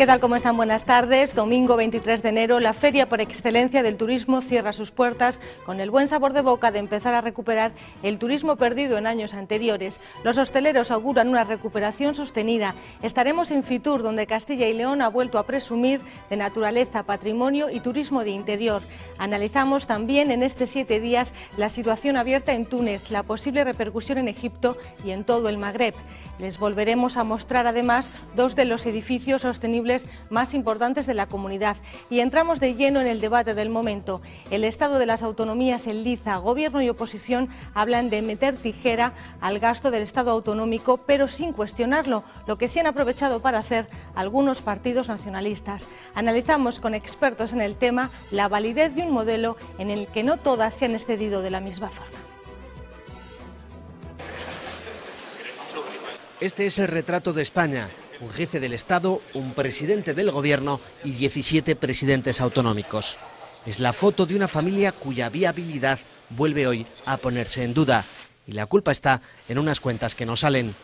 ¿Qué tal? ¿Cómo están? Buenas tardes. Domingo 23 de enero, la feria por excelencia del turismo cierra sus puertas con el buen sabor de boca de empezar a recuperar el turismo perdido en años anteriores. Los hosteleros auguran una recuperación sostenida. Estaremos en Fitur, donde Castilla y León ha vuelto a presumir de naturaleza, patrimonio y turismo de interior. Analizamos también en estos 7 días la situación abierta en Túnez, la posible repercusión en Egipto y en todo el Magreb. Les volveremos a mostrar además 2 de los edificios sostenibles más importantes de la comunidad. Y entramos de lleno en el debate del momento. El estado de las autonomías en liza. Gobierno y oposición hablan de meter tijera al gasto del Estado autonómico, pero sin cuestionarlo, lo que sí han aprovechado para hacer algunos partidos nacionalistas. Analizamos con expertos en el tema la validez de un modelo en el que no todas se han excedido de la misma forma. Este es el retrato de España, un jefe del Estado, un presidente del Gobierno y 17 presidentes autonómicos. Es la foto de una familia cuya viabilidad vuelve hoy a ponerse en duda. Y la culpa está en unas cuentas que no salen.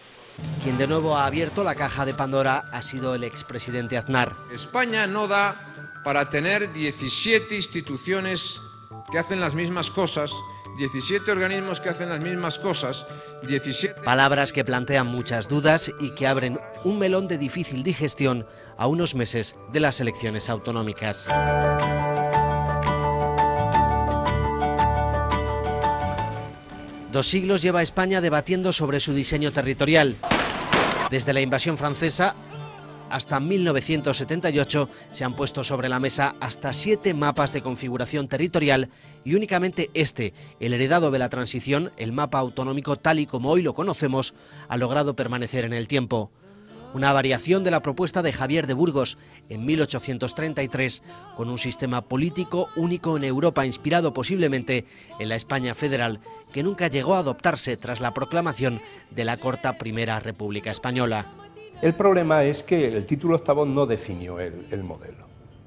Quien de nuevo ha abierto la caja de Pandora ha sido el expresidente Aznar. España no da para tener 17 instituciones que hacen las mismas cosas, 17 organismos que hacen las mismas cosas, 17... Palabras que plantean muchas dudas y que abren un melón de difícil digestión a unos meses de las elecciones autonómicas. Dos siglos lleva España debatiendo sobre su diseño territorial. Desde la invasión francesa hasta 1978 se han puesto sobre la mesa hasta 7 mapas de configuración territorial y únicamente este, el heredado de la transición, el mapa autonómico tal y como hoy lo conocemos, ha logrado permanecer en el tiempo. Una variación de la propuesta de Javier de Burgos en 1833, con un sistema político único en Europa, inspirado posiblemente en la España federal, que nunca llegó a adoptarse tras la proclamación de la corta Primera República Española. El problema es que el título octavo no definió el modelo,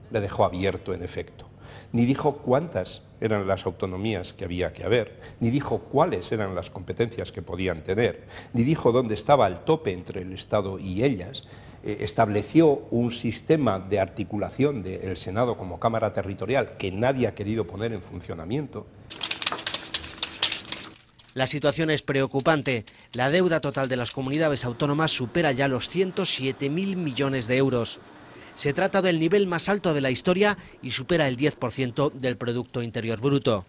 le dejó abierto en efecto, ni dijo cuántas eran las autonomías que había que haber, ni dijo cuáles eran las competencias que podían tener, ni dijo dónde estaba el tope entre el Estado y ellas. Estableció un sistema de articulación del Senado como Cámara Territorial que nadie ha querido poner en funcionamiento. La situación es preocupante. La deuda total de las comunidades autónomas supera ya los 107.000 millones de euros. Se trata del nivel más alto de la historia y supera el 10% del Producto Interior Bruto.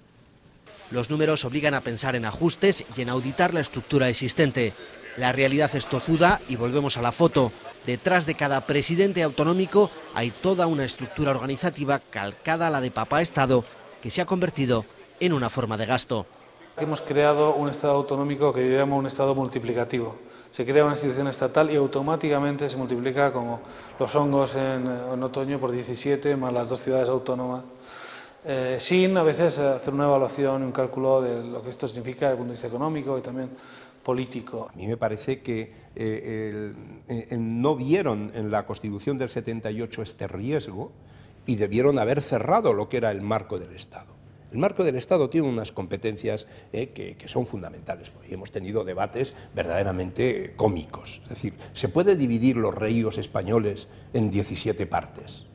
Los números obligan a pensar en ajustes y en auditar la estructura existente. La realidad es tozuda y volvemos a la foto. Detrás de cada presidente autonómico hay toda una estructura organizativa calcada a la de Papá Estado que se ha convertido en una forma de gasto. Hemos creado un Estado autonómico que yo llamo un Estado multiplicativo. Se crea una institución estatal y automáticamente se multiplica como los hongos en otoño por 17 más las 2 ciudades autónomas, sin a veces hacer una evaluación y un cálculo de lo que esto significa desde el punto de vista económico y también político. A mí me parece que no vieron en la Constitución del 78 este riesgo y debieron haber cerrado lo que era el marco del Estado. El marco del Estado tiene unas competencias que son fundamentales. Hoy hemos tenido debates verdaderamente cómicos. Es decir, ¿se puede dividir los ríos españoles en 17 partes?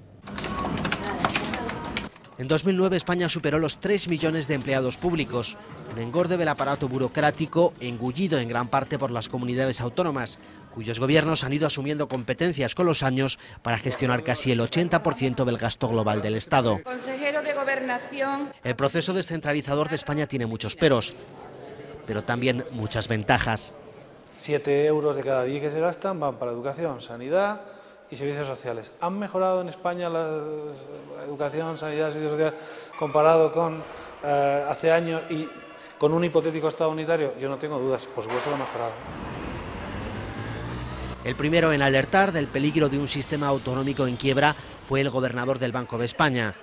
En 2009 España superó los 3 millones de empleados públicos, un engorde del aparato burocrático engullido en gran parte por las comunidades autónomas, cuyos gobiernos han ido asumiendo competencias con los años para gestionar casi el 80% del gasto global del Estado. Consejero de Gobernación. El proceso descentralizador de España tiene muchos peros, pero también muchas ventajas. 7 euros de cada 10 que se gastan van para educación, sanidad y servicios sociales. ¿Han mejorado en España la educación, sanidad y servicios sociales comparado con hace años y con un hipotético Estado unitario? Yo no tengo dudas, por supuesto lo ha mejorado. El primero en alertar del peligro de un sistema autonómico en quiebra fue el gobernador del Banco de España.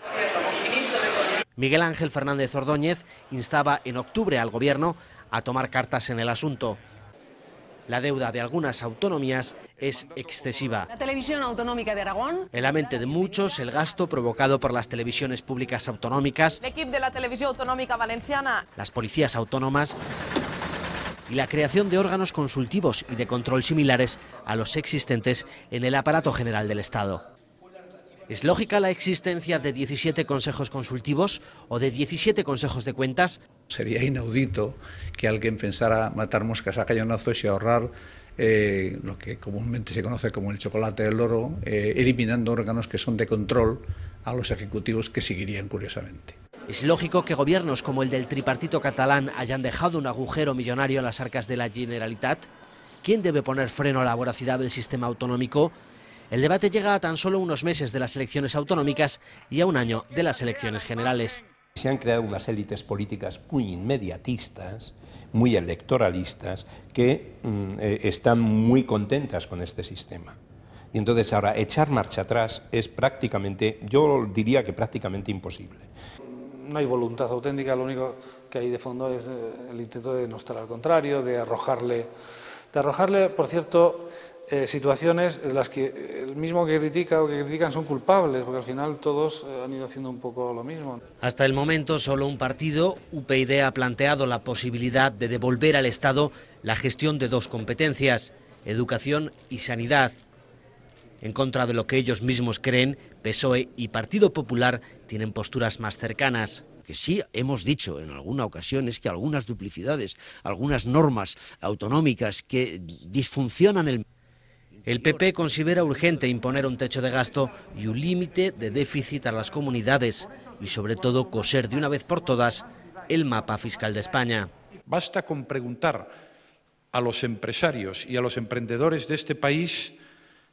Miguel Ángel Fernández Ordóñez instaba en octubre al Gobierno a tomar cartas en el asunto. La deuda de algunas autonomías es excesiva. La Televisión Autonómica de Aragón. En la mente de muchos, el gasto provocado por las televisiones públicas autonómicas, l'equip de la Televisió Autonòmica Valenciana, las policías autónomas y la creación de órganos consultivos y de control similares a los existentes en el aparato general del Estado. ¿Es lógica la existencia de 17 consejos consultivos o de 17 consejos de cuentas? Sería inaudito que alguien pensara matar moscas a cañonazos y ahorrar lo que comúnmente se conoce como el chocolate del loro, eliminando órganos que son de control a los ejecutivos que seguirían curiosamente. Es lógico que gobiernos como el del tripartito catalán hayan dejado un agujero millonario en las arcas de la Generalitat. ¿Quién debe poner freno a la voracidad del sistema autonómico? El debate llega a tan solo unos meses de las elecciones autonómicas y a un año de las elecciones generales. Se han creado unas élites políticas muy inmediatistas, muy electoralistas, que están muy contentas con este sistema. Y entonces ahora echar marcha atrás es prácticamente, yo diría que prácticamente imposible. No hay voluntad auténtica, lo único que hay de fondo es el intento de demostrar al contrario, de arrojarle, por cierto, situaciones en las que el mismo que critica o que critican son culpables, porque al final todos han ido haciendo un poco lo mismo. Hasta el momento solo un partido, UPyD, ha planteado la posibilidad de devolver al Estado la gestión de dos competencias, educación y sanidad. En contra de lo que ellos mismos creen, PSOE y Partido Popular tienen posturas más cercanas. Que sí hemos dicho en alguna ocasión es que algunas duplicidades, algunas normas autonómicas que disfuncionan El PP considera urgente imponer un techo de gasto y un límite de déficit a las comunidades y sobre todo coser de una vez por todas el mapa fiscal de España. Basta con preguntar a los empresarios y a los emprendedores de este país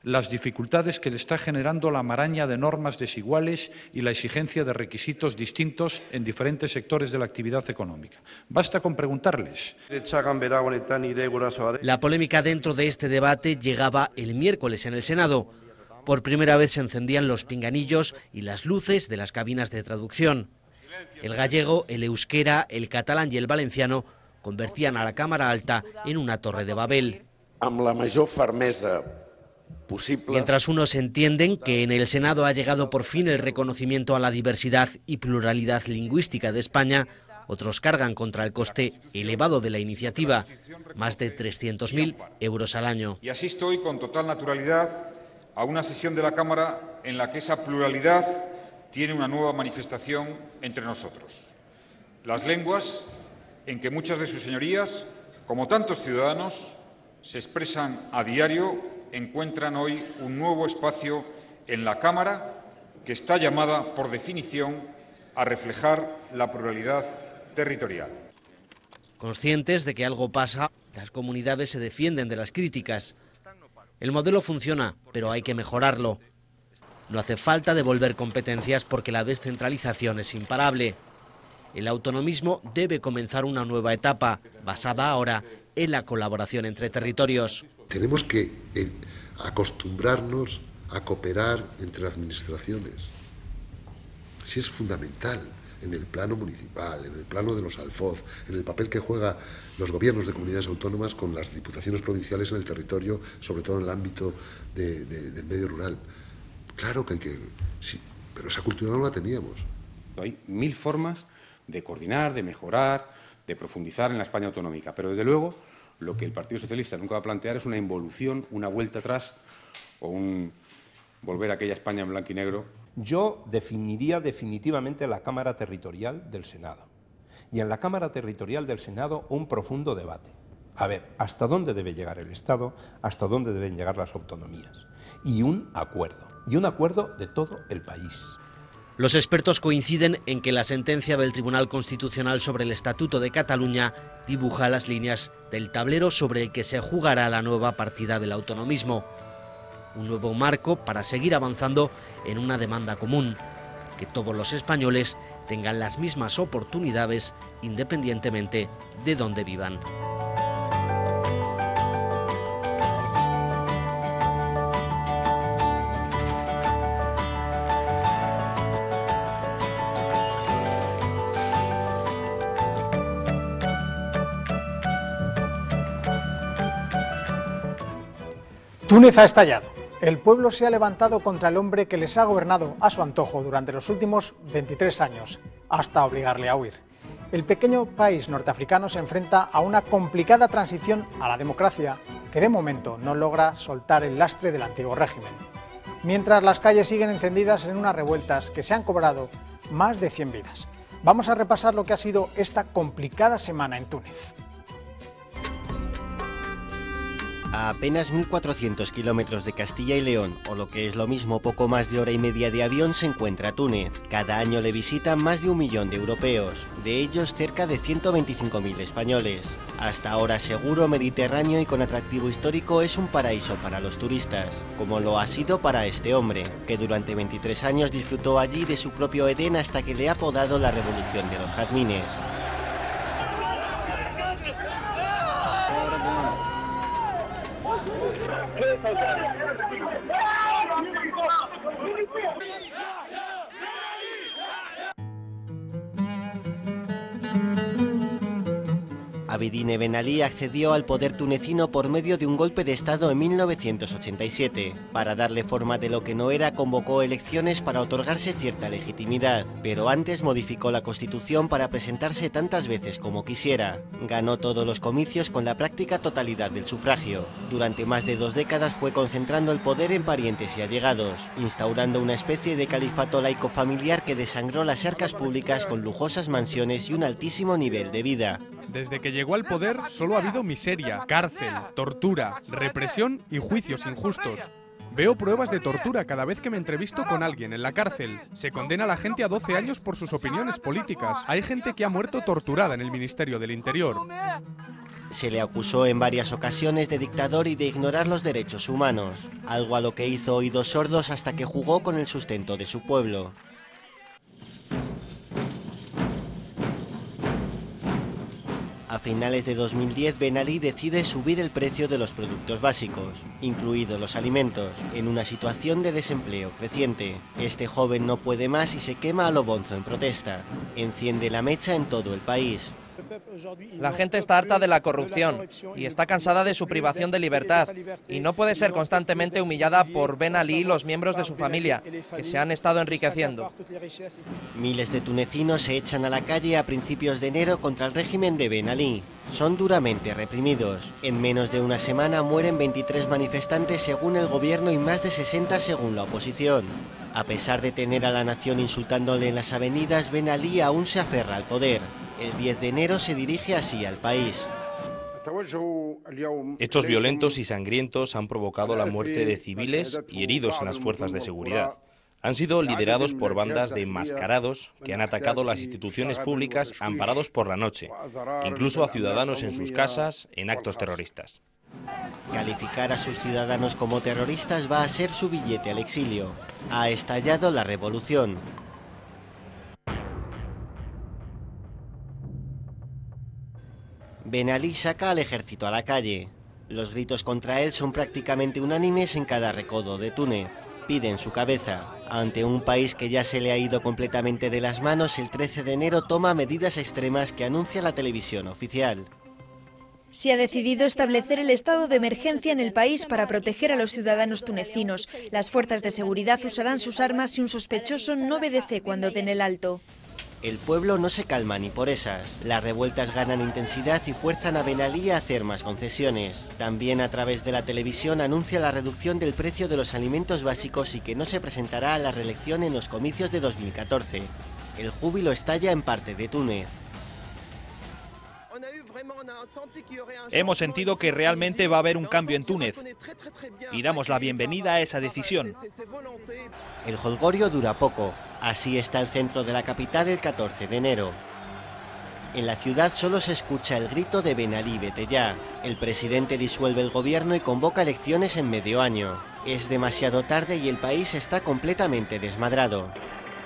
las dificultades que le está generando la maraña de normas desiguales y la exigencia de requisitos distintos en diferentes sectores de la actividad económica. Basta con preguntarles. La polémica dentro de este debate llegaba el miércoles en el Senado. Por primera vez se encendían los pinganillos y las luces de las cabinas de traducción. El gallego, el euskera, el catalán y el valenciano convertían a la Cámara Alta en una torre de Babel. Amb la major fermesa posible. Mientras unos entienden que en el Senado ha llegado por fin el reconocimiento a la diversidad y pluralidad lingüística de España, otros cargan contra el coste elevado de la iniciativa, más de 300.000 euros al año. Y asisto hoy con total naturalidad a una sesión de la Cámara en la que esa pluralidad tiene una nueva manifestación entre nosotros. Las lenguas en que muchas de sus señorías, como tantos ciudadanos, se expresan a diario, encuentran hoy un nuevo espacio en la Cámara que está llamada, por definición, a reflejar la pluralidad territorial. Conscientes de que algo pasa, las comunidades se defienden de las críticas. El modelo funciona, pero hay que mejorarlo. No hace falta devolver competencias porque la descentralización es imparable. El autonomismo debe comenzar una nueva etapa, basada ahora en la colaboración entre territorios. Tenemos que acostumbrarnos a cooperar entre administraciones. Sí, es fundamental en el plano municipal, en el plano de los alfoz, en el papel que juegan los gobiernos de comunidades autónomas con las diputaciones provinciales en el territorio, sobre todo en el ámbito del medio rural. Claro que hay que... Sí, pero esa cultura no la teníamos. Hay 1000 formas de coordinar, de mejorar, de profundizar en la España autonómica, pero desde luego lo que el Partido Socialista nunca va a plantear es una involución, una vuelta atrás o un volver a aquella España en blanco y negro. Yo definiría definitivamente la Cámara Territorial del Senado. Y en la Cámara Territorial del Senado un profundo debate. A ver, ¿hasta dónde debe llegar el Estado? ¿Hasta dónde deben llegar las autonomías? Y un acuerdo de todo el país. Los expertos coinciden en que la sentencia del Tribunal Constitucional sobre el Estatuto de Cataluña dibuja las líneas del tablero sobre el que se jugará la nueva partida del autonomismo. Un nuevo marco para seguir avanzando en una demanda común, que todos los españoles tengan las mismas oportunidades independientemente de dónde vivan. Túnez ha estallado. El pueblo se ha levantado contra el hombre que les ha gobernado a su antojo durante los últimos 23 años, hasta obligarle a huir. El pequeño país norteafricano se enfrenta a una complicada transición a la democracia que de momento no logra soltar el lastre del antiguo régimen. mientras las calles siguen encendidas en unas revueltas que se han cobrado más de 100 vidas. Vamos a repasar lo que ha sido esta complicada semana en Túnez. A apenas 1.400 kilómetros de Castilla y León, o lo que es lo mismo, poco más de hora y media de avión, se encuentra Túnez. Cada año le visitan más de 1 millón de europeos, de ellos cerca de 125.000 españoles. Hasta ahora seguro, mediterráneo y con atractivo histórico, es un paraíso para los turistas, como lo ha sido para este hombre, que durante 23 años disfrutó allí de su propio Edén hasta que le ha apodado la Revolución de los Jazmines. Abidine Ben Ali accedió al poder tunecino por medio de un golpe de Estado en 1987. Para darle forma de lo que no era, convocó elecciones para otorgarse cierta legitimidad, pero antes modificó la Constitución para presentarse tantas veces como quisiera. Ganó todos los comicios con la práctica totalidad del sufragio. Durante más de 2 décadas fue concentrando el poder en parientes y allegados, instaurando una especie de califato laico familiar que desangró las arcas públicas con lujosas mansiones y un altísimo nivel de vida. Desde que llegó al poder solo ha habido miseria, cárcel, tortura, represión y juicios injustos. Veo pruebas de tortura cada vez que me entrevisto con alguien en la cárcel. Se condena a la gente a 12 años por sus opiniones políticas. Hay gente que ha muerto torturada en el Ministerio del Interior. Se le acusó en varias ocasiones de dictador y de ignorar los derechos humanos, algo a lo que hizo oídos sordos hasta que jugó con el sustento de su pueblo. A finales de 2010, Ben Ali decide subir el precio de los productos básicos, incluidos los alimentos, en una situación de desempleo creciente. Este joven no puede más y se quema a lo bonzo en protesta. Enciende la mecha en todo el país. La gente está harta de la corrupción y está cansada de su privación de libertad y no puede ser constantemente humillada por Ben Ali y los miembros de su familia, que se han estado enriqueciendo. Miles de tunecinos se echan a la calle a principios de enero contra el régimen de Ben Ali. Son duramente reprimidos. En menos de una semana mueren 23 manifestantes según el gobierno y más de 60 según la oposición. A pesar de tener a la nación insultándole en las avenidas, Ben Ali aún se aferra al poder. El 10 de enero se dirige así al país. Hechos violentos y sangrientos han provocado la muerte de civiles y heridos en las fuerzas de seguridad. Han sido liderados por bandas de enmascarados que han atacado las instituciones públicas amparados por la noche, incluso a ciudadanos en sus casas en actos terroristas. Calificar a sus ciudadanos como terroristas va a ser su billete al exilio. Ha estallado la revolución. Ben Ali saca al ejército a la calle. Los gritos contra él son prácticamente unánimes en cada recodo de Túnez. Piden su cabeza. Ante un país que ya se le ha ido completamente de las manos, el 13 de enero toma medidas extremas que anuncia la televisión oficial. Se ha decidido establecer el estado de emergencia en el país para proteger a los ciudadanos tunecinos. Las fuerzas de seguridad usarán sus armas si un sospechoso no obedece cuando den el alto. El pueblo no se calma ni por esas. Las revueltas ganan intensidad y fuerzan a Ben Ali a hacer más concesiones. También a través de la televisión anuncia la reducción del precio de los alimentos básicos y que no se presentará a la reelección en los comicios de 2014. El júbilo estalla en parte de Túnez. Hemos sentido que realmente va a haber un cambio en Túnez y damos la bienvenida a esa decisión. El jolgorio dura poco. Así está el centro de la capital el 14 de enero. En la ciudad solo se escucha el grito de Ben Ali, vete ya. El presidente disuelve el gobierno y convoca elecciones en medio año. Es demasiado tarde y el país está completamente desmadrado.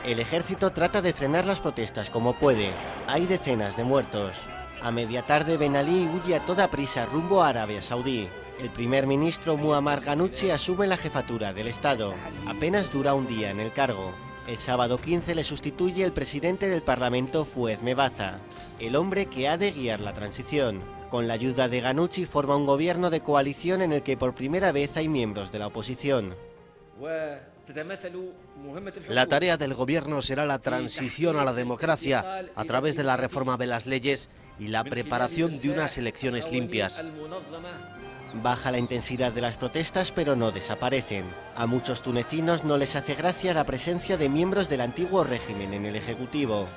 El ejército trata de frenar las protestas como puede. Hay decenas de muertos. A media tarde, Ben Ali huye a toda prisa rumbo a Arabia Saudí. El primer ministro Muammar Ghannouchi asume la jefatura del Estado. Apenas dura un día en el cargo. El sábado 15 le sustituye el presidente del Parlamento, Fouad Mebaza, el hombre que ha de guiar la transición. Con la ayuda de Ghannouchi forma un gobierno de coalición en el que por primera vez hay miembros de la oposición. La tarea del gobierno será la transición a la democracia a través de la reforma de las leyes y la preparación de unas elecciones limpias. Baja la intensidad de las protestas, pero no desaparecen. A muchos tunecinos no les hace gracia la presencia de miembros del antiguo régimen en el Ejecutivo.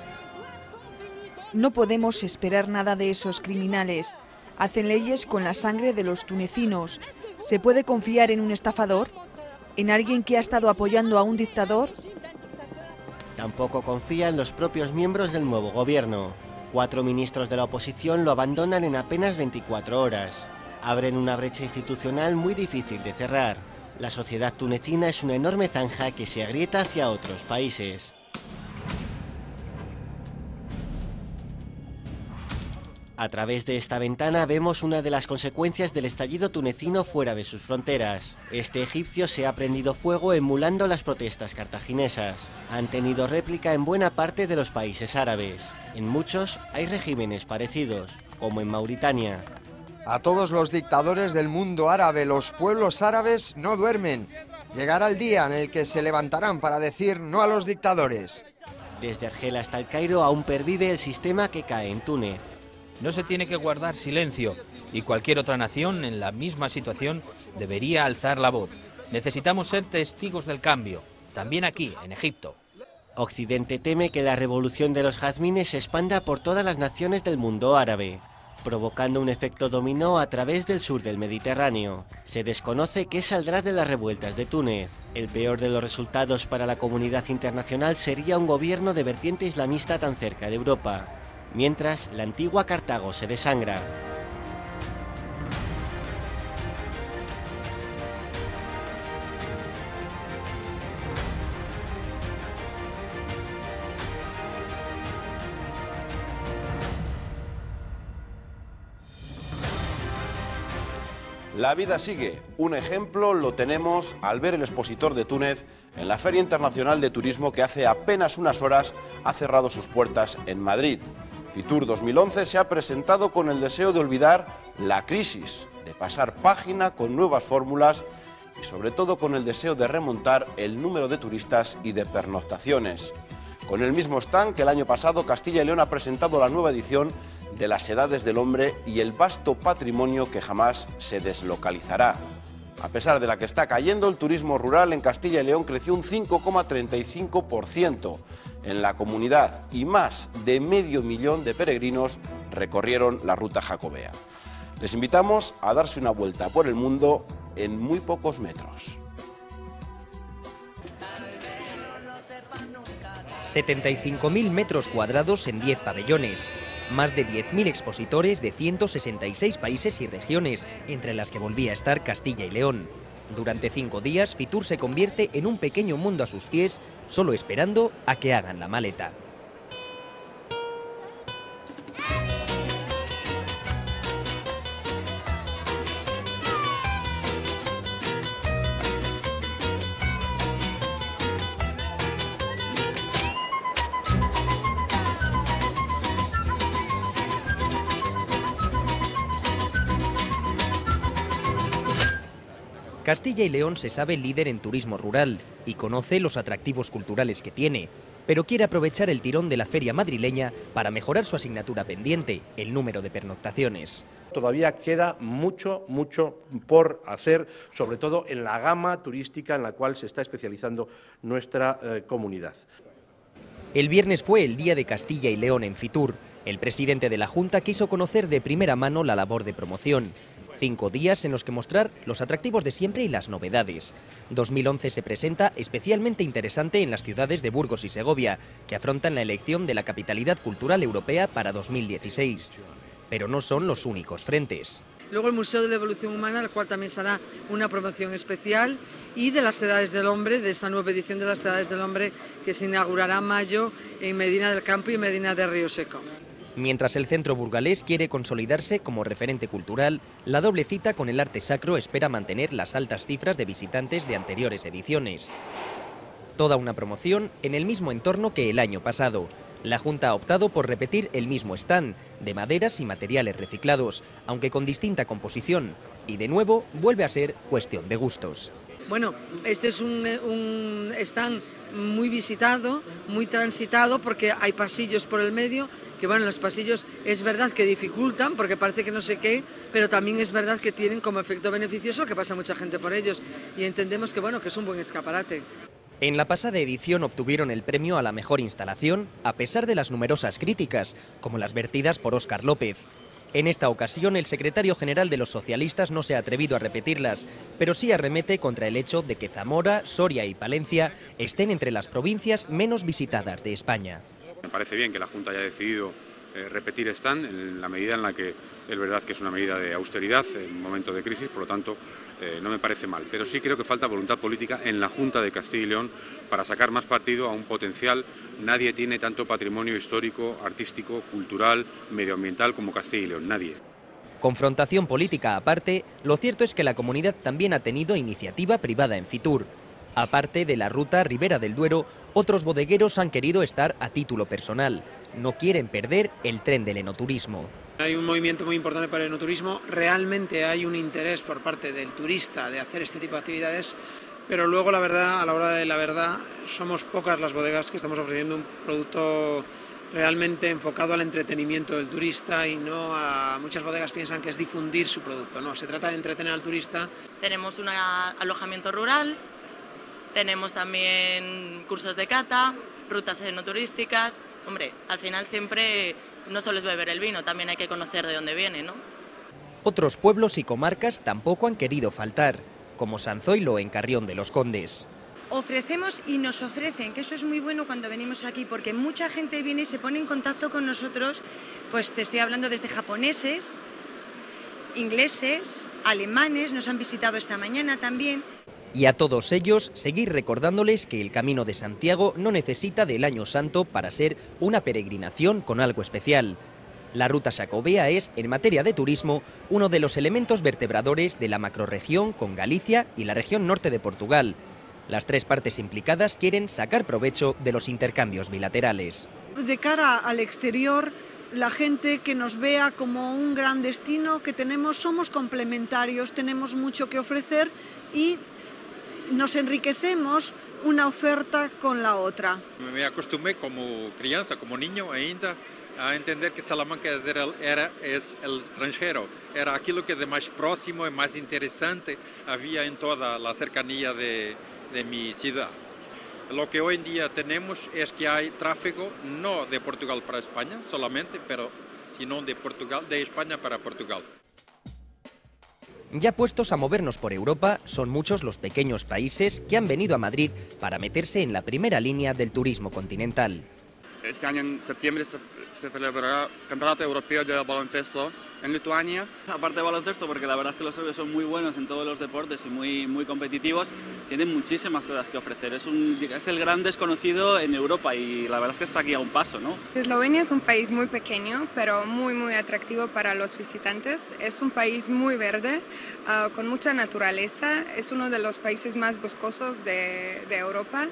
No podemos esperar nada de esos criminales. Hacen leyes con la sangre de los tunecinos. ¿Se puede confiar en un estafador? ¿En alguien que ha estado apoyando a un dictador? Tampoco confía en los propios miembros del nuevo gobierno. 4 ministros de la oposición lo abandonan en apenas 24 horas. Abren una brecha institucional muy difícil de cerrar. La sociedad tunecina es una enorme zanja que se agrieta hacia otros países. A través de esta ventana vemos una de las consecuencias del estallido tunecino fuera de sus fronteras. Este egipcio se ha prendido fuego emulando las protestas cartaginesas. Han tenido réplica en buena parte de los países árabes. En muchos hay regímenes parecidos, como en Mauritania. A todos los dictadores del mundo árabe, los pueblos árabes no duermen. Llegará el día en el que se levantarán para decir no a los dictadores. Desde Argel hasta el Cairo aún pervive el sistema que cae en Túnez. No se tiene que guardar silencio y cualquier otra nación en la misma situación debería alzar la voz. Necesitamos ser testigos del cambio, también aquí, en Egipto. Occidente teme que la revolución de los jazmines se expanda por todas las naciones del mundo árabe, provocando un efecto dominó a través del sur del Mediterráneo. Se desconoce qué saldrá de las revueltas de Túnez. El peor de los resultados para la comunidad internacional sería un gobierno de vertiente islamista tan cerca de Europa. Mientras, la antigua Cartago se desangra. La vida sigue. Un ejemplo lo tenemos al ver el expositor de Túnez en la Feria Internacional de Turismo que hace apenas unas horas ha cerrado sus puertas en Madrid. Fitur 2011 se ha presentado con el deseo de olvidar la crisis, de pasar página con nuevas fórmulas y sobre todo con el deseo de remontar el número de turistas y de pernoctaciones. Con el mismo stand que el año pasado, Castilla y León ha presentado la nueva edición de las edades del hombre y el vasto patrimonio que jamás se deslocalizará. A pesar de la que está cayendo, el turismo rural en Castilla y León creció un 5,35% en la comunidad y más de 500.000 de peregrinos recorrieron la ruta jacobea. Les invitamos a darse una vuelta por el mundo en muy pocos metros. 75.000 metros cuadrados en 10 pabellones. Más de 10.000 expositores de 166 países y regiones, entre las que volvía a estar Castilla y León. Durante 5 días, Fitur se convierte en un pequeño mundo a sus pies, solo esperando a que hagan la maleta. Castilla y León se sabe líder en turismo rural y conoce los atractivos culturales que tiene, pero quiere aprovechar el tirón de la feria madrileña para mejorar su asignatura pendiente, el número de pernoctaciones. Todavía queda mucho por hacer, sobre todo en la gama turística en la cual se está especializando nuestra comunidad. El viernes fue el Día de Castilla y León en Fitur. El presidente de la Junta quiso conocer de primera mano la labor de promoción. 5 días en los que mostrar los atractivos de siempre y las novedades. 2011 se presenta especialmente interesante en las ciudades de Burgos y Segovia, que afrontan la elección de la capitalidad cultural europea para 2016. Pero no son los únicos frentes. Luego el Museo de la Evolución Humana, al cual también se hará una promoción especial, y de las Edades del Hombre, de esa nueva edición de las Edades del Hombre que se inaugurará en mayo en Medina del Campo y en Medina de Río Seco. Mientras el centro burgalés quiere consolidarse como referente cultural, la doble cita con el arte sacro espera mantener las altas cifras de visitantes de anteriores ediciones. Toda una promoción en el mismo entorno que el año pasado. La Junta ha optado por repetir el mismo stand, de maderas y materiales reciclados, aunque con distinta composición, y de nuevo vuelve a ser cuestión de gustos. Bueno, este es un stand muy visitado, muy transitado, porque hay pasillos por el medio, que bueno, los pasillos es verdad que dificultan, porque parece que no sé qué, pero también es verdad que tienen como efecto beneficioso que pasa mucha gente por ellos, y entendemos que bueno, que es un buen escaparate. En la pasada edición obtuvieron el premio a la mejor instalación, a pesar de las numerosas críticas, como las vertidas por Óscar López. En esta ocasión, el secretario general de los socialistas no se ha atrevido a repetirlas, pero sí arremete contra el hecho de que Zamora, Soria y Palencia estén entre las provincias menos visitadas de España. Me parece bien que la Junta haya decidido repetir stand en la medida en la que es verdad que es una medida de austeridad en un momento de crisis, por lo tanto no me parece mal. Pero sí creo que falta voluntad política en la Junta de Castilla y León para sacar más partido a un potencial. Nadie tiene tanto patrimonio histórico, artístico, cultural, medioambiental como Castilla y León, nadie. Confrontación política aparte, lo cierto es que la comunidad también ha tenido iniciativa privada en Fitur. Aparte de la ruta Ribera del Duero, otros bodegueros han querido estar a título personal. No quieren perder el tren del enoturismo. Hay un movimiento muy importante para el enoturismo, realmente hay un interés por parte del turista de hacer este tipo de actividades, pero luego la verdad, a la hora de la verdad, somos pocas las bodegas que estamos ofreciendo un producto realmente enfocado al entretenimiento del turista, y no a muchas bodegas piensan que es difundir su producto. No, se trata de entretener al turista. Tenemos un alojamiento rural, tenemos también cursos de cata, rutas enoturísticas. Hombre, al final siempre no solo es beber el vino, también hay que conocer de dónde viene, ¿no? Otros pueblos y comarcas tampoco han querido faltar, como Sanzoilo en Carrión de los Condes. Ofrecemos y nos ofrecen, que eso es muy bueno cuando venimos aquí, porque mucha gente viene y se pone en contacto con nosotros, pues te estoy hablando desde japoneses, ingleses, alemanes, nos han visitado esta mañana también. Y a todos ellos, seguir recordándoles que el Camino de Santiago no necesita del Año Santo para ser una peregrinación con algo especial. La ruta Xacobea es, en materia de turismo, uno de los elementos vertebradores de la macrorregión con Galicia y la región norte de Portugal. Las tres partes implicadas quieren sacar provecho de los intercambios bilaterales. De cara al exterior, la gente que nos vea como un gran destino que somos complementarios, tenemos mucho que ofrecer y nos enriquecemos una oferta con la otra. Me acostumbré como crianza, como niño ainda, a entender que Salamanca es el extranjero, era aquello que de más próximo y más interesante había en toda la cercanía de mi ciudad. Lo que hoy en día tenemos es que hay tráfico no de Portugal para España solamente, sino de España para Portugal. Ya puestos a movernos por Europa, son muchos los pequeños países que han venido a Madrid para meterse en la primera línea del turismo continental. Este año en septiembre se celebrará el Campeonato Europeo de Baloncesto en Lituania. Aparte de baloncesto, porque la verdad es que los serbios son muy buenos en todos los deportes y muy competitivos, tienen muchísimas cosas que ofrecer. Es el gran desconocido en Europa y la verdad es que está aquí a un paso, ¿no? Eslovenia es un país muy pequeño, pero muy atractivo para los visitantes. Es un país muy verde, con mucha naturaleza. Es uno de los países más boscosos de Europa.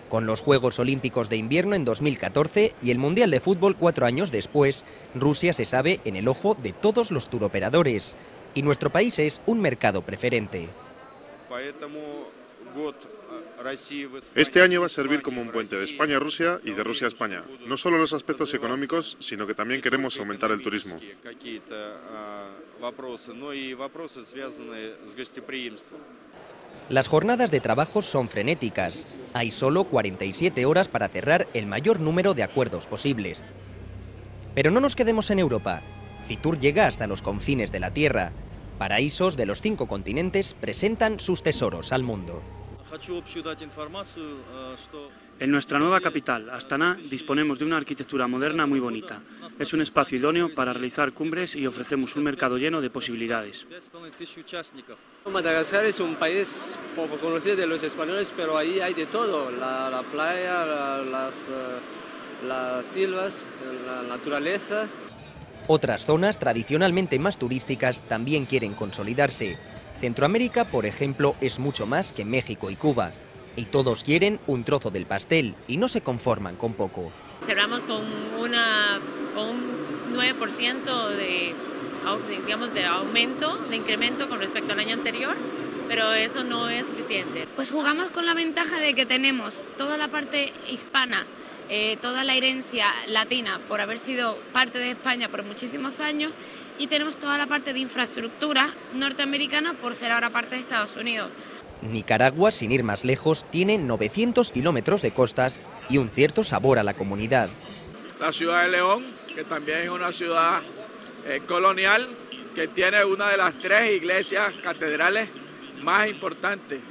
Con los Juegos Olímpicos de Invierno en 2014 y el Mundial de Fútbol 4 años después, Rusia se sabe en el ojo de todos los turoperadores. Y nuestro país es un mercado preferente. Este año va a servir como un puente de España a Rusia y de Rusia a España. No solo en los aspectos económicos, sino que también queremos aumentar el turismo. Las jornadas de trabajo son frenéticas. Hay solo 47 horas para cerrar el mayor número de acuerdos posibles. Pero no nos quedemos en Europa. Fitur llega hasta los confines de la Tierra. Paraísos de los 5 continentes presentan sus tesoros al mundo. En nuestra nueva capital, Astana, disponemos de una arquitectura moderna muy bonita. Es un espacio idóneo para realizar cumbres y ofrecemos un mercado lleno de posibilidades. Madagascar es un país poco conocido de los españoles, pero ahí hay de todo, la playa, las selvas, la naturaleza. Otras zonas tradicionalmente más turísticas también quieren consolidarse. Centroamérica, por ejemplo, es mucho más que México y Cuba. Y todos quieren un trozo del pastel y no se conforman con poco. Cerramos con un 9% de aumento, de incremento con respecto al año anterior. pero eso no es suficiente. Pues jugamos con la ventaja de que tenemos toda la parte hispana, toda la herencia latina por haber sido parte de España por muchísimos años, y tenemos toda la parte de infraestructura norteamericana por ser ahora parte de Estados Unidos. Nicaragua, sin ir más lejos, tiene 900 kilómetros de costas y un cierto sabor a la comunidad. La ciudad de León, que también es una ciudad colonial, que tiene una de las 3 iglesias catedrales más importantes,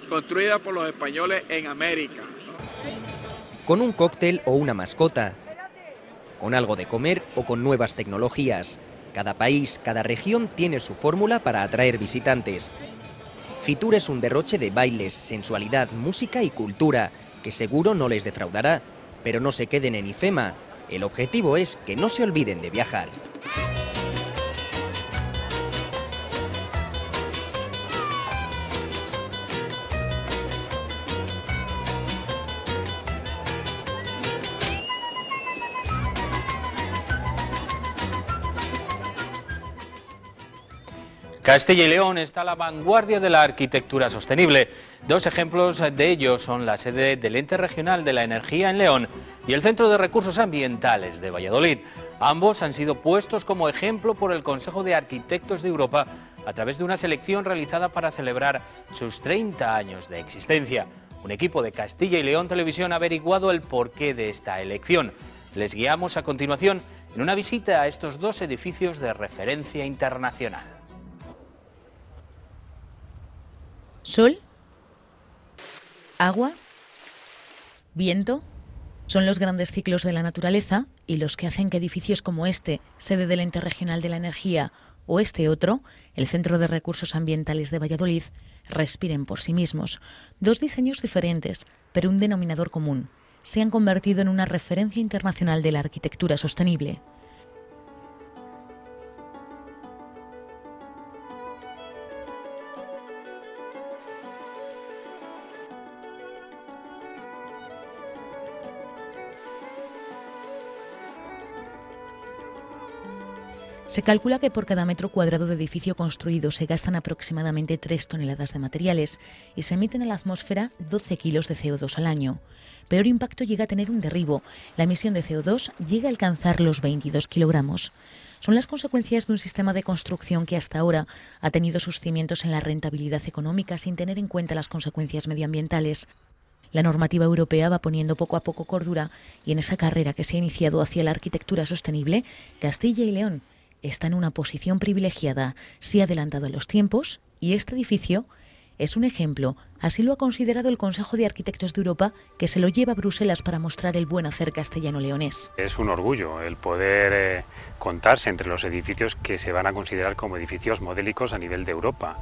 construidas por los españoles en América, ¿no? Con un cóctel o una mascota, con algo de comer o con nuevas tecnologías. Cada país, cada región tiene su fórmula para atraer visitantes. Fitur es un derroche de bailes, sensualidad, música y cultura, que seguro no les defraudará, pero no se queden en IFEMA. El objetivo es que no se olviden de viajar. Castilla y León está a la vanguardia de la arquitectura sostenible. 2 ejemplos de ello son la sede del Ente Regional de la Energía en León y el Centro de Recursos Ambientales de Valladolid. Ambos han sido puestos como ejemplo por el Consejo de Arquitectos de Europa a través de una selección realizada para celebrar sus 30 años de existencia. Un equipo de Castilla y León Televisión ha averiguado el porqué de esta elección. Les guiamos a continuación en una visita a estos 2 edificios de referencia internacional. Sol, agua, viento, son los grandes ciclos de la naturaleza y los que hacen que edificios como este, sede del Ente Regional de la Energía, o este otro, el Centro de Recursos Ambientales de Valladolid, respiren por sí mismos. 2 diseños diferentes, pero un denominador común. Se han convertido en una referencia internacional de la arquitectura sostenible. Se calcula que por cada metro cuadrado de edificio construido se gastan aproximadamente 3 toneladas de materiales y se emiten a la atmósfera 12 kilos de CO2 al año. Peor impacto llega a tener un derribo. La emisión de CO2 llega a alcanzar los 22 kilogramos. Son las consecuencias de un sistema de construcción que hasta ahora ha tenido sus cimientos en la rentabilidad económica sin tener en cuenta las consecuencias medioambientales. La normativa europea va poniendo poco a poco cordura y en esa carrera que se ha iniciado hacia la arquitectura sostenible, Castilla y León está en una posición privilegiada, se ha adelantado en los tiempos y este edificio es un ejemplo. Así lo ha considerado el Consejo de Arquitectos de Europa, que se lo lleva a Bruselas para mostrar el buen hacer castellano-leonés. Es un orgullo el poder contarse entre los edificios que se van a considerar como edificios modélicos a nivel de Europa.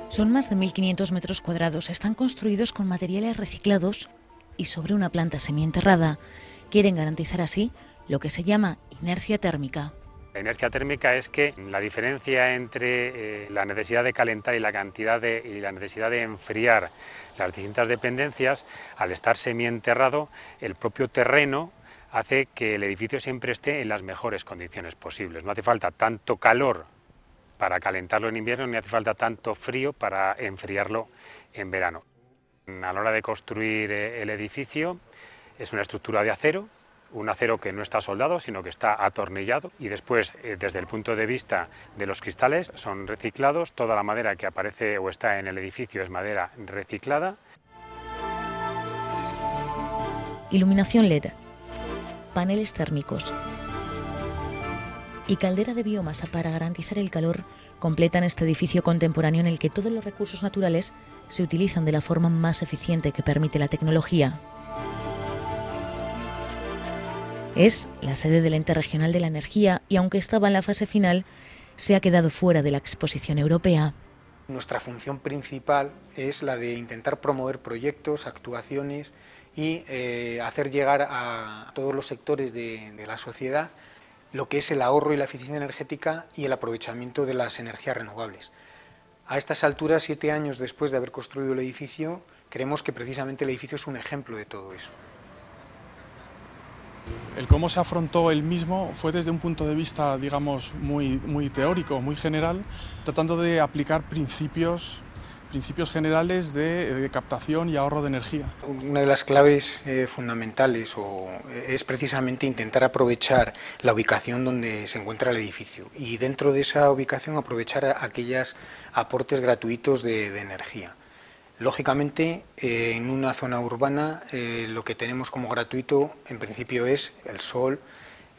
Son más de 1.500 metros cuadrados, están construidos con materiales reciclados y sobre una planta semienterrada. Quieren garantizar así lo que se llama inercia térmica. La inercia térmica es que la diferencia entre la necesidad de calentar y la necesidad de enfriar las distintas dependencias, al estar semienterrado, el propio terreno hace que el edificio siempre esté en las mejores condiciones posibles. No hace falta tanto calor para calentarlo en invierno, ni hace falta tanto frío para enfriarlo en verano. A la hora de construir el edificio es una estructura de acero, un acero que no está soldado, sino que está atornillado, y después, desde el punto de vista de los cristales, son reciclados. Toda la madera que aparece o está en el edificio es madera reciclada. Iluminación LED, paneles térmicos y caldera de biomasa para garantizar el calor completan este edificio contemporáneo en el que todos los recursos naturales se utilizan de la forma más eficiente que permite la tecnología. Es la sede del Ente Regional de la Energía y, aunque estaba en la fase final, se ha quedado fuera de la exposición europea. Nuestra función principal es la de intentar promover proyectos, actuaciones y hacer llegar a todos los sectores de la sociedad lo que es el ahorro y la eficiencia energética y el aprovechamiento de las energías renovables. A estas alturas, 7 años después de haber construido el edificio, creemos que precisamente el edificio es un ejemplo de todo eso. El cómo se afrontó el mismo fue desde un punto de vista, digamos, muy teórico, muy general, tratando de aplicar principios generales de captación y ahorro de energía. Una de las claves fundamentales es precisamente intentar aprovechar la ubicación donde se encuentra el edificio y dentro de esa ubicación aprovechar aquellos aportes gratuitos de energía. Lógicamente, en una zona urbana lo que tenemos como gratuito en principio es el sol,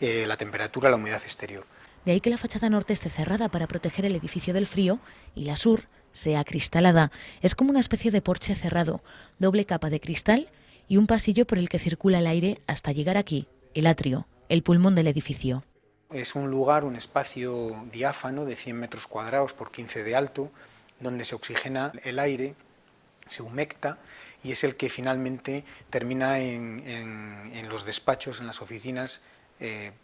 la temperatura, la humedad exterior. De ahí que la fachada norte esté cerrada para proteger el edificio del frío y la sur sea acristalada. Es como una especie de porche cerrado, doble capa de cristal y un pasillo por el que circula el aire hasta llegar aquí, el atrio, el pulmón del edificio. Es un lugar, un espacio diáfano de 100 metros cuadrados por 15 de alto, donde se oxigena el aire, se humecta y es el que finalmente termina en los despachos, en las oficinas,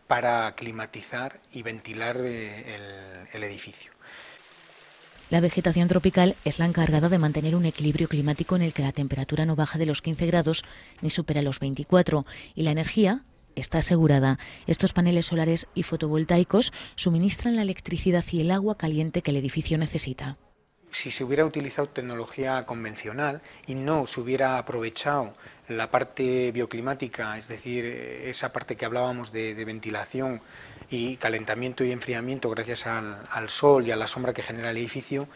para climatizar y ventilar el edificio. La vegetación tropical es la encargada de mantener un equilibrio climático en el que la temperatura no baja de los 15 grados ni supera los 24 y la energía está asegurada. Estos paneles solares y fotovoltaicos suministran la electricidad y el agua caliente que el edificio necesita. Si se hubiera utilizado tecnología convencional y no se hubiera aprovechado la parte bioclimática, es decir, esa parte que hablábamos de ventilación y calentamiento y enfriamiento gracias al sol y a la sombra que genera el edificio,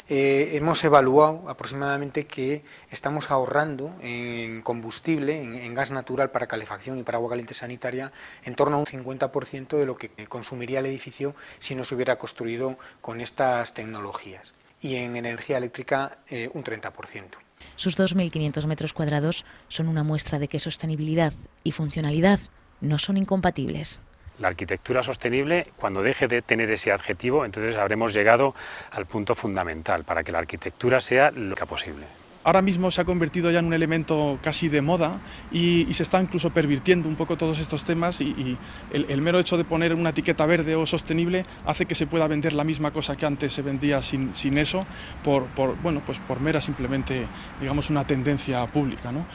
hemos evaluado aproximadamente que estamos ahorrando en combustible, en gas natural para calefacción y para agua caliente sanitaria, en torno a un 50% de lo que consumiría el edificio si no se hubiera construido con estas tecnologías. Y en energía eléctrica un 30%. Sus 2.500 metros cuadrados son una muestra de que sostenibilidad y funcionalidad no son incompatibles. La arquitectura sostenible, cuando deje de tener ese adjetivo, entonces habremos llegado al punto fundamental para que la arquitectura sea lo que posible. Ahora mismo se ha convertido ya en un elemento casi de moda y se está incluso pervirtiendo un poco todos estos temas y el mero hecho de poner una etiqueta verde o sostenible hace que se pueda vender la misma cosa que antes se vendía sin eso por mera simplemente, digamos, una tendencia pública, ¿no?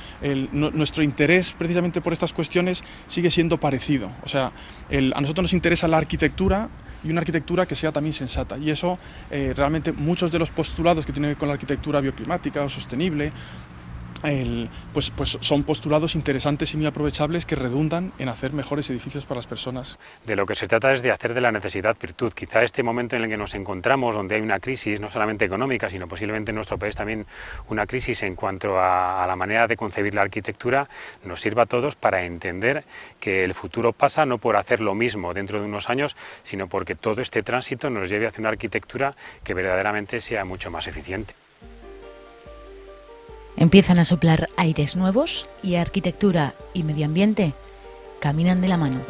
Nuestro interés precisamente por estas cuestiones sigue siendo parecido. O sea, a nosotros nos interesa la arquitectura y una arquitectura que sea también sensata. Y eso, realmente, muchos de los postulados que tienen que ver con la arquitectura bioclimática o sostenible, pues son postulados interesantes y muy aprovechables que redundan en hacer mejores edificios para las personas. De lo que se trata es de hacer de la necesidad virtud. Quizá este momento en el que nos encontramos, donde hay una crisis, no solamente económica, sino posiblemente en nuestro país también una crisis en cuanto a la manera de concebir la arquitectura, nos sirva a todos para entender que el futuro pasa no por hacer lo mismo dentro de unos años, sino porque todo este tránsito nos lleve hacia una arquitectura que verdaderamente sea mucho más eficiente. Empiezan a soplar aires nuevos y arquitectura y medio ambiente caminan de la mano.